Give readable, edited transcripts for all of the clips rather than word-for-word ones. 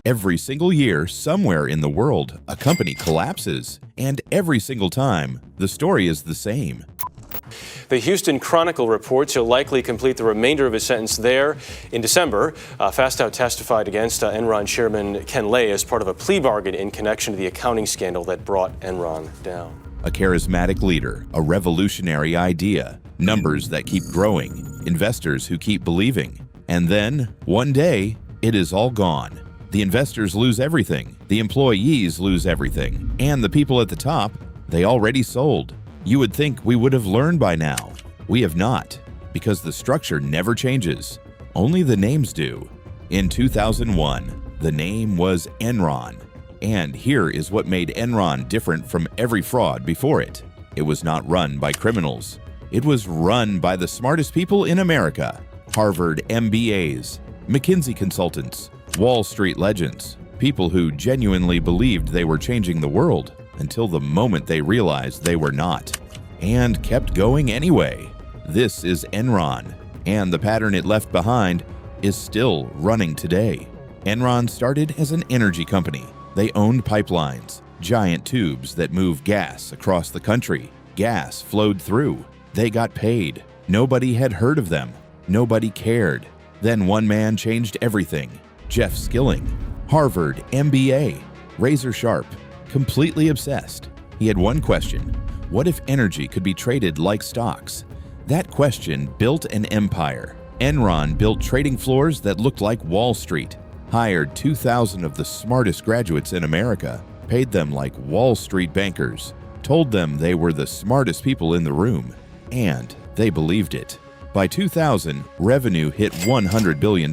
Every single year, somewhere in the world, a company collapses, and every single time, the story is the same. The Houston Chronicle reports he'll likely complete the remainder of his sentence there in December. Fastow testified against Enron chairman Ken Lay as part of a plea bargain in connection to the accounting scandal that brought Enron down. A charismatic leader, a revolutionary idea, numbers that keep growing, investors who keep believing. And then, one day, it is all gone. The investors lose everything, the employees lose everything, and the people at the top, they already sold. You would think we would have learned by now. We have not, because the structure never changes. Only the names do. In 2001, the name was Enron. And here is what made Enron different from every fraud before it. It was not run by criminals. It was run by the smartest people in America. Harvard MBAs, McKinsey consultants, Wall Street legends, people who genuinely believed they were changing the world until the moment they realized they were not, and kept going anyway. This is Enron, and the pattern it left behind is still running today. Enron started as an energy company. They owned pipelines, giant tubes that move gas across the country. Gas flowed through. They got paid. Nobody had heard of them. Nobody cared. Then one man changed everything. Jeff Skilling, Harvard MBA, razor sharp, completely obsessed. He had one question: what if energy could be traded like stocks? That question built an empire. Enron built trading floors that looked like Wall Street, hired 2,000 of the smartest graduates in America, paid them like Wall Street bankers, told them they were the smartest people in the room, and they believed it. By 2000, revenue hit $100 billion.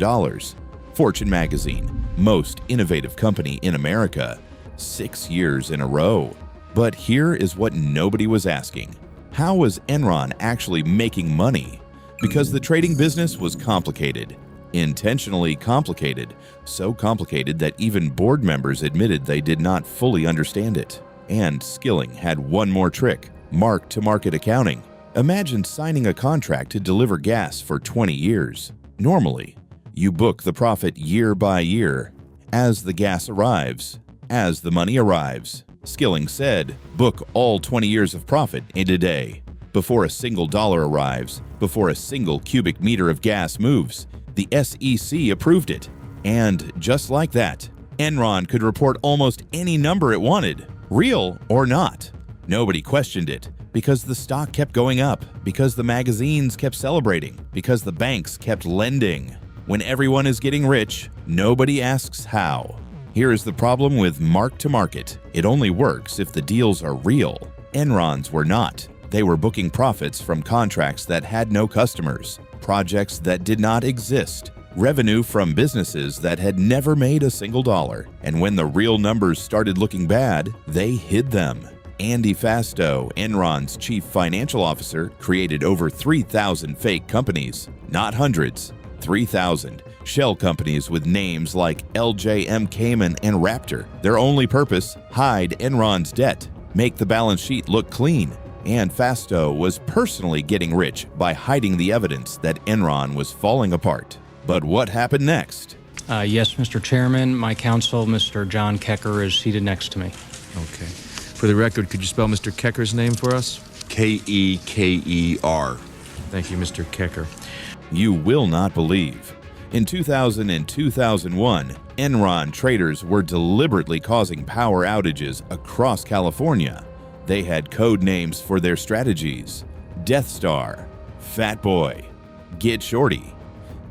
Fortune magazine, most innovative company in America, 6 years in a row. But here is what nobody was asking. How was Enron actually making money? Because the trading business was complicated, intentionally complicated, so complicated that even board members admitted they did not fully understand it. And Skilling had one more trick: mark-to-market accounting. Imagine signing a contract to deliver gas for 20 years. Normally, you book the profit year by year, as the gas arrives, as the money arrives. Skilling said, book all 20 years of profit in a day. Before a single dollar arrives, before a single cubic meter of gas moves, the SEC approved it. And just like that, Enron could report almost any number it wanted, real or not. Nobody questioned it, because the stock kept going up, because the magazines kept celebrating, because the banks kept lending. When everyone is getting rich, nobody asks how. Here is the problem with mark-to-market. It only works if the deals are real. Enron's were not. They were booking profits from contracts that had no customers, projects that did not exist, revenue from businesses that had never made a single dollar. And when the real numbers started looking bad, they hid them. Andy Fastow, Enron's chief financial officer, created over 3,000 fake companies, not hundreds. 3,000 shell companies with names like LJM Cayman and Raptor. Their only purpose: hide Enron's debt, make the balance sheet look clean. And Fastow was personally getting rich by hiding the evidence that Enron was falling apart. But what happened next? Yes, Mr. Chairman. My counsel, Mr. John Kecker, is seated next to me. Okay. For the record, could you spell Mr. Kecker's name for us? Keker. Thank you, Mr. Kecker. You will not believe. In 2000 and 2001, Enron traders were deliberately causing power outages across California. They had code names for their strategies: Death Star, Fat Boy, Get Shorty.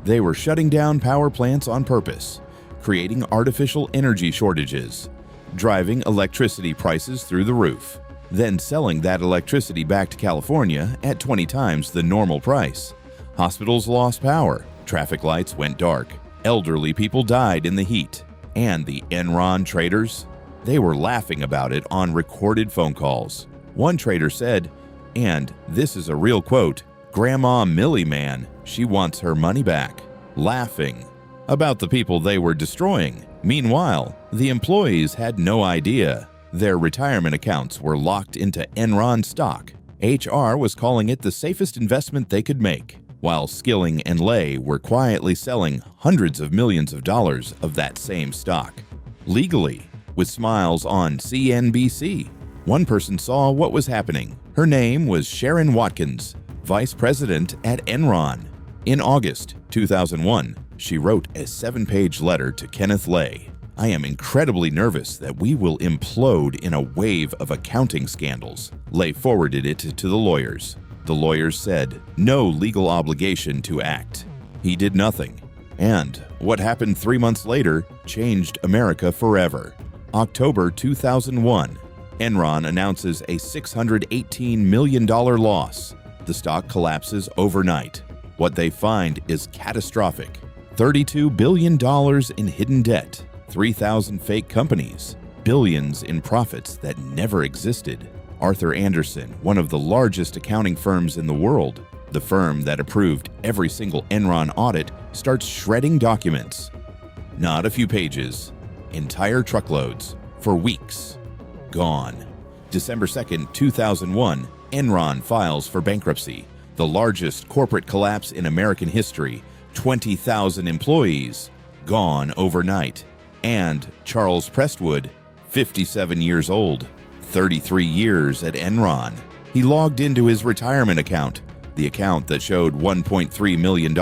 They were shutting down power plants on purpose, creating artificial energy shortages, driving electricity prices through the roof, then selling that electricity back to California at 20 times the normal price. Hospitals lost power, traffic lights went dark, elderly people died in the heat, and the Enron traders? They were laughing about it on recorded phone calls. One trader said, and this is a real quote, "Grandma Millie, man, she wants her money back," laughing about the people they were destroying. Meanwhile, the employees had no idea. Their retirement accounts were locked into Enron stock. HR was calling it the safest investment they could make, while Skilling and Lay were quietly selling hundreds of millions of dollars of that same stock. legally, with smiles on CNBC. One person saw what was happening. Her name was Sharon Watkins, vice president at Enron. In August 2001, she wrote a 7-page letter to Kenneth Lay. I am incredibly nervous that we will implode in a wave of accounting scandals. Lay forwarded it to the lawyers. The lawyers said, no legal obligation to act. He did nothing. And what happened 3 months later changed America forever. October 2001, Enron announces a $618 million loss. The stock collapses overnight. What they find is catastrophic. $32 billion in hidden debt, 3,000 fake companies, billions in profits that never existed. Arthur Andersen, one of the largest accounting firms in the world, the firm that approved every single Enron audit, starts shredding documents. Not a few pages, entire truckloads, for weeks. Gone. December 2nd, 2001, Enron files for bankruptcy, the largest corporate collapse in American history. 20,000 employees gone overnight. And Charles Prestwood, 57 years old, 33 years at Enron. He logged into his retirement account, the account that showed $1.3 million.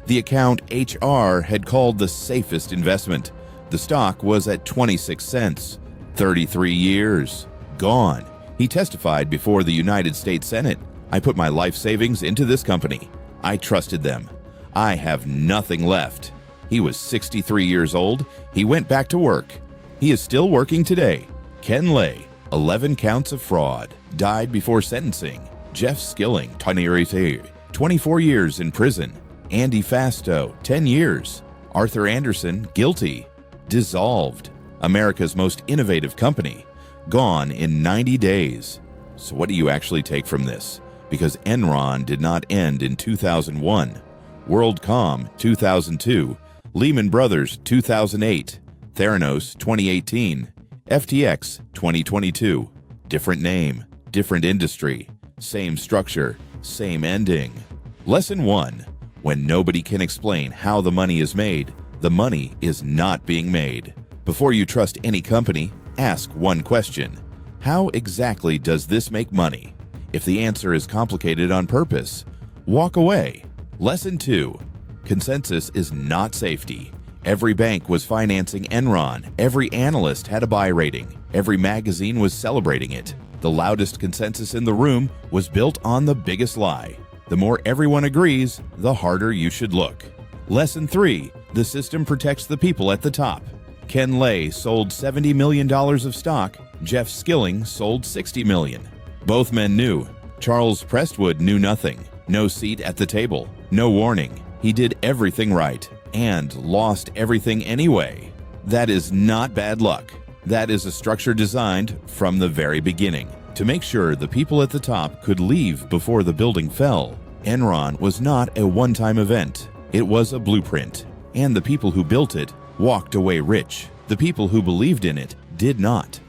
The account HR had called the safest investment. The stock was at 26 cents. 33 years. Gone. He testified before the United States Senate. I put my life savings into this company. I trusted them. I have nothing left. He was 63 years old. He went back to work. He is still working today. Ken Lay, 11 counts of fraud, died before sentencing. Jeff Skilling, 24 years in prison. Andy Fasto, 10 years. Arthur Andersen, guilty. Dissolved. America's most innovative company. Gone in 90 days. So what do you actually take from this? Because Enron did not end in 2001. WorldCom, 2002. Lehman Brothers, 2008. Theranos, 2018. FTX, 2022. Different name, different industry, same structure, same ending. Lesson 1. When nobody can explain how the money is made, the money is not being made. Before you trust any company, ask one question. How exactly does this make money? If the answer is complicated on purpose, walk away. Lesson 2. Consensus is not safety. Every bank was financing Enron. Every analyst had a buy rating. Every magazine was celebrating it. The loudest consensus in the room was built on the biggest lie. The more everyone agrees, the harder you should look. Lesson 3. The system protects the people at the top. Ken Lay sold $70 million of stock. Jeff Skilling sold $60 million. Both men knew. Charles Prestwood knew nothing. No seat at the table. No warning. He did everything right and lost everything anyway. That is not bad luck. That is a structure designed from the very beginning to make sure the people at the top could leave before the building fell. Enron was not a one-time event. It was a blueprint, and the people who built it walked away rich. The people who believed in it did not.